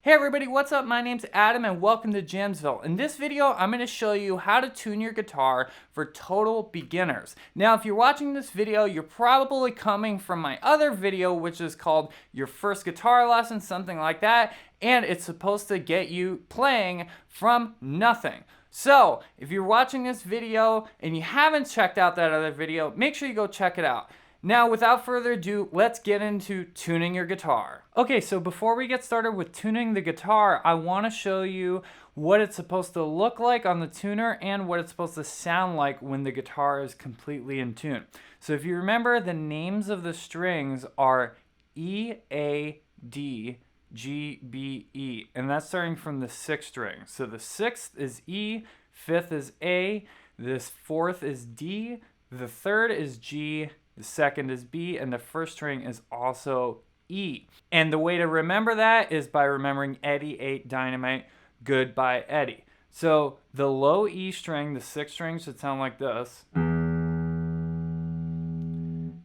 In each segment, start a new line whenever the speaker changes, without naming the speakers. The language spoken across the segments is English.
Hey everybody, what's up? My name's Adam and welcome to Jamsville. In this video, I'm going to show you how to tune your guitar for total beginners. Now, if you're watching this video, you're probably coming from my other video, which is called Your First Guitar Lesson, something like that, and it's supposed to get you playing from nothing. So, if you're watching this video and you haven't checked out that other video, make sure you go check it out. Now, without further ado, let's get into tuning your guitar. Okay, so before we get started with tuning the guitar, I want to show you what it's supposed to look like on the tuner and what it's supposed to sound like when the guitar is completely in tune. So if you remember, the names of the strings are E, A, D, G, B, E, and that's starting from the sixth string. So the sixth is E, fifth is A, this fourth is D, the third is G, the second is B, and the first string is also E. And the way to remember that is by remembering Eddie ate dynamite, goodbye Eddie. So the low E string, the sixth string, should sound like this.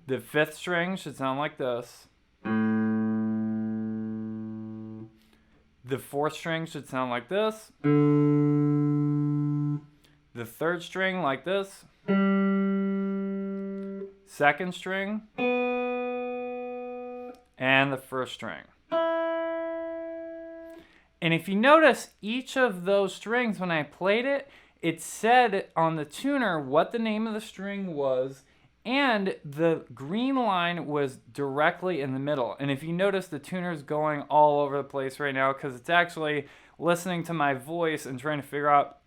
The fifth string should sound like this. The fourth string should sound like this. The third string like this. Second string, and the first string. And if you notice, each of those strings, when I played it, it said on the tuner what the name of the string was, and the green line was directly in the middle. And if you notice, the tuner's going all over the place right now because it's actually listening to my voice and trying to figure out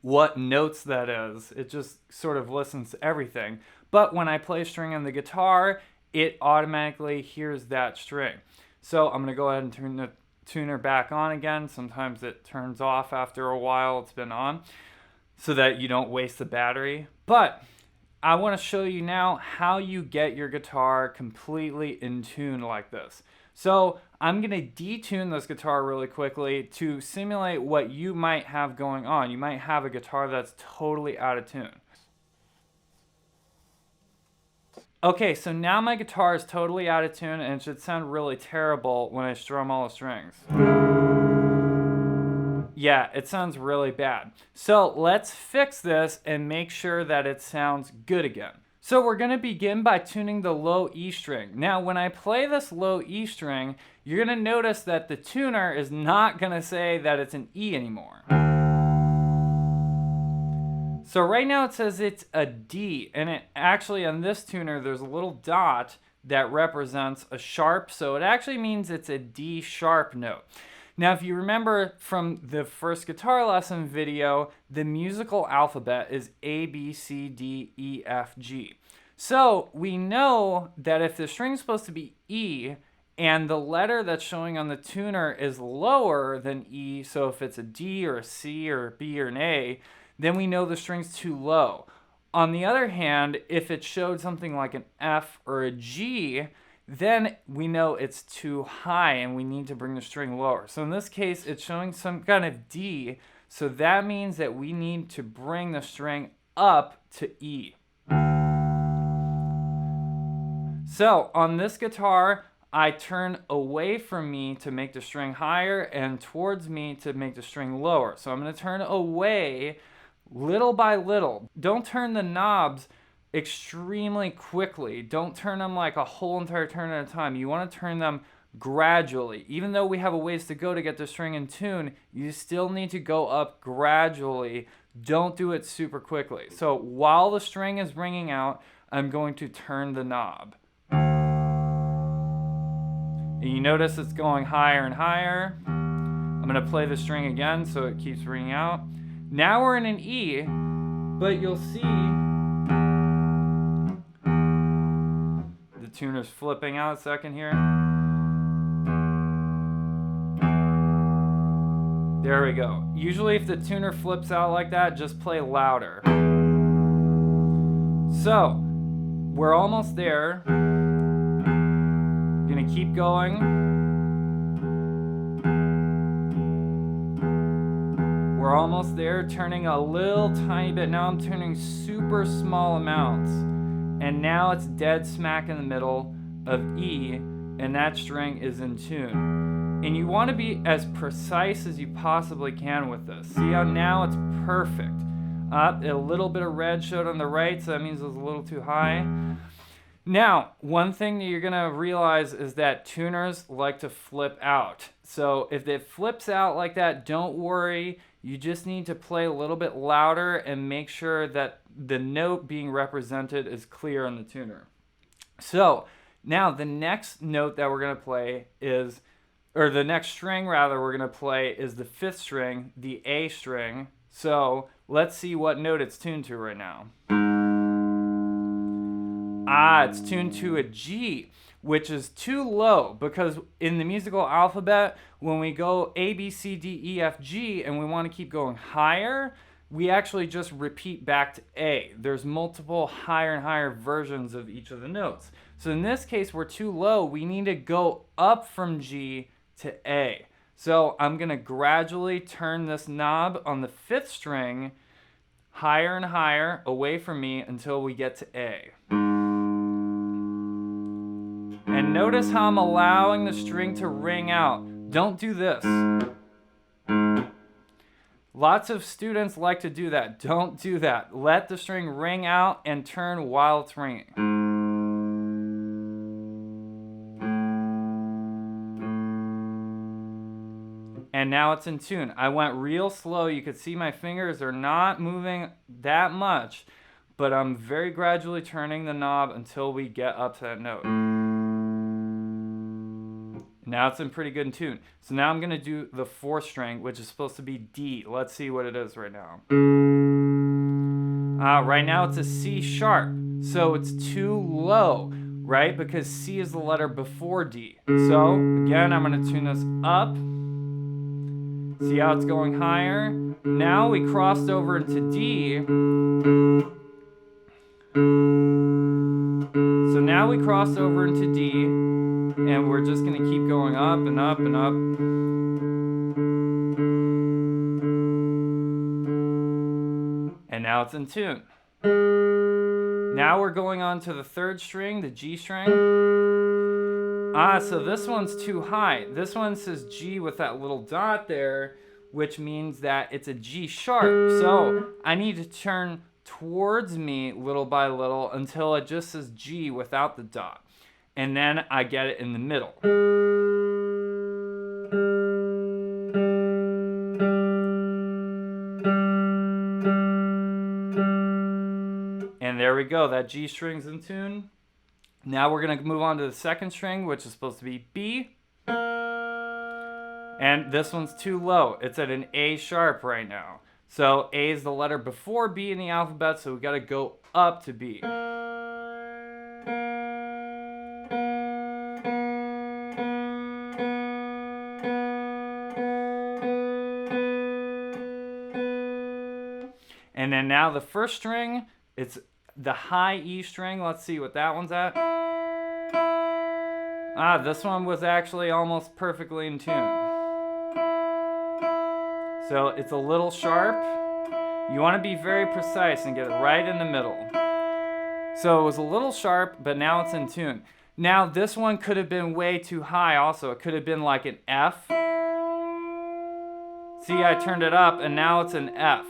what notes that is. It just sort of listens to everything. But when I play a string on the guitar, it automatically hears that string. So I'm gonna go ahead and turn the tuner back on again. Sometimes it turns off after a while it's been on so that you don't waste the battery. But I wanna show you now how you get your guitar completely in tune like this. So I'm gonna detune this guitar really quickly to simulate what you might have going on. You might have a guitar that's totally out of tune. Okay, so now my guitar is totally out of tune and it should sound really terrible when I strum all the strings. Yeah, it sounds really bad. So let's fix this and make sure that it sounds good again. So we're gonna begin by tuning the low E string. Now, when I play this low E string, you're gonna notice that the tuner is not gonna say that it's an E anymore. So right now it says it's a D, and it actually on this tuner there's a little dot that represents a sharp, so it actually means it's a D sharp note. Now if you remember from the first guitar lesson video, the musical alphabet is A, B, C, D, E, F, G. So we know that if the string's supposed to be E, and the letter that's showing on the tuner is lower than E, so if it's a D or a C or a B or an A, then we know the string's too low. On the other hand, if it showed something like an F or a G, then we know it's too high and we need to bring the string lower. So in this case, it's showing some kind of D, so that means that we need to bring the string up to E. So on this guitar, I turn away from me to make the string higher and towards me to make the string lower. So I'm going to turn away little by little. Don't turn the knobs extremely quickly. Don't turn them like a whole entire turn at a time. You want to turn them gradually. Even though we have a ways to go to get the string in tune, you still need to go up gradually. Don't do it super quickly. So while the string is ringing out, I'm going to turn the knob. And you notice it's going higher and higher. I'm going to play the string again so it keeps ringing out. Now we're in an E, but you'll see the tuner's flipping out a second here. There we go. Usually if the tuner flips out like that, just play louder. So, we're almost there. Gonna keep going. We're almost there, turning a little tiny bit. Now I'm turning super small amounts. And now it's dead smack in the middle of E, and that string is in tune. And you want to be as precise as you possibly can with this. See how now it's perfect. A little bit of red showed on the right, so that means it was a little too high. Now, one thing that you're going to realize is that tuners like to flip out. So if it flips out like that, don't worry. You just need to play a little bit louder and make sure that the note being represented is clear on the tuner. So now the next note that we're going to play is, or the next string rather we're going to play is the 5th string, the A string. So let's see what note it's tuned to right now. It's tuned to a G, which is too low because in the musical alphabet, when we go A, B, C, D, E, F, G, and we want to keep going higher, we actually just repeat back to A. There's multiple higher and higher versions of each of the notes. So in this case, we're too low. We need to go up from G to A. So I'm going to gradually turn this knob on the 5th string higher and higher away from me until we get to A. And notice how I'm allowing the string to ring out. Don't do this. Lots of students like to do that. Don't do that. Let the string ring out and turn while it's ringing. And now it's in tune. I went real slow. You could see my fingers are not moving that much, but I'm very gradually turning the knob until we get up to that note. Now it's in pretty good tune. So now I'm going to do the 4th string, which is supposed to be D. Let's see what it is right now. Right now it's a C sharp, so it's too low, right? Because C is the letter before D. So again, I'm going to tune this up. See how it's going higher? Now we crossed over into D. So now we crossed over into D, and we're just going to keep going up and up and up. And now it's in tune. Now we're going on to the 3rd string, the G string. So this one's too high. This one says G with that little dot there, which means that it's a G sharp. So I need to turn towards me little by little until it just says G without the dot. And then I get it in the middle. And there we go, that G string's in tune. Now we're gonna move on to the 2nd string, which is supposed to be B. And this one's too low. It's at an A sharp right now. So A is the letter before B in the alphabet, so we gotta go up to B. And then now the 1st string, it's the high E string. Let's see what that one's at. This one was actually almost perfectly in tune. So it's a little sharp. You want to be very precise and get it right in the middle. So it was a little sharp, but now it's in tune. Now this one could have been way too high also. It could have been like an F. See, I turned it up and now it's an F.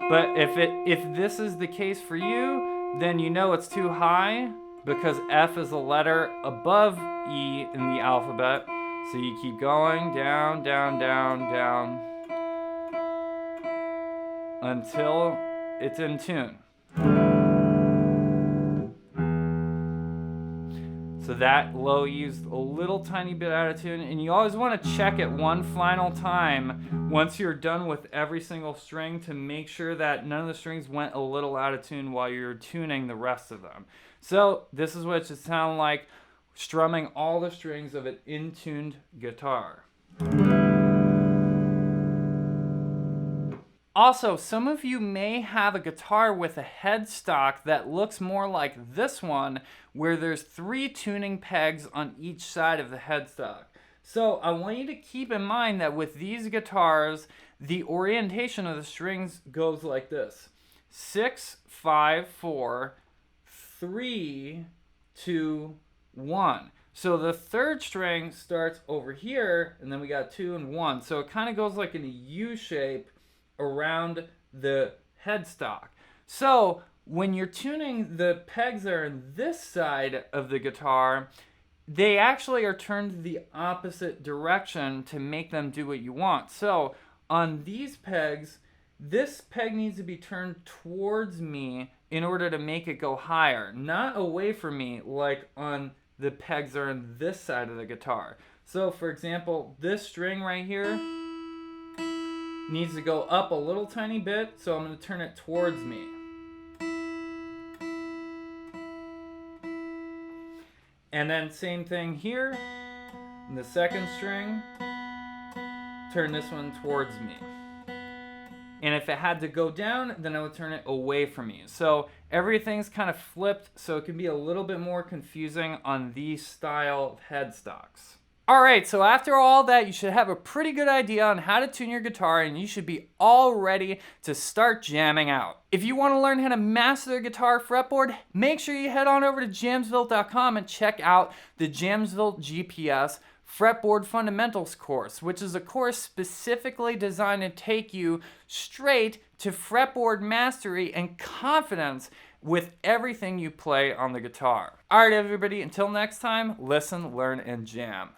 But if this is the case for you, then you know it's too high because F is a letter above E in the alphabet. So you keep going down, down, down, down until it's in tune. So that low E is a little tiny bit out of tune, and you always want to check it one final time once you're done with every single string to make sure that none of the strings went a little out of tune while you're tuning the rest of them. So this is what it should sound like strumming all the strings of an in-tuned guitar. Also, some of you may have a guitar with a headstock that looks more like this one, where there's 3 tuning pegs on each side of the headstock. So I want you to keep in mind that with these guitars, the orientation of the strings goes like this: 6, 5, 4, 3, 2, 1. So the third string starts over here, and then we got 2 and 1. So it kind of goes like in a U shape around the headstock. So when you're tuning, the pegs that are on this side of the guitar, they actually are turned the opposite direction to make them do what you want. So on these pegs, this peg needs to be turned towards me in order to make it go higher, not away from me like on the pegs that are on this side of the guitar. So for example, this string right here needs to go up a little tiny bit, so I'm going to turn it towards me. And then same thing here, in the second string, turn this one towards me. And if it had to go down, then I would turn it away from me. So everything's kind of flipped, so it can be a little bit more confusing on these style of headstocks. Alright, so after all that, you should have a pretty good idea on how to tune your guitar, and you should be all ready to start jamming out. If you want to learn how to master the guitar fretboard, make sure you head on over to Jamsville.com and check out the Jamsville GPS Fretboard Fundamentals course, which is a course specifically designed to take you straight to fretboard mastery and confidence with everything you play on the guitar. Alright everybody, until next time, listen, learn, and jam.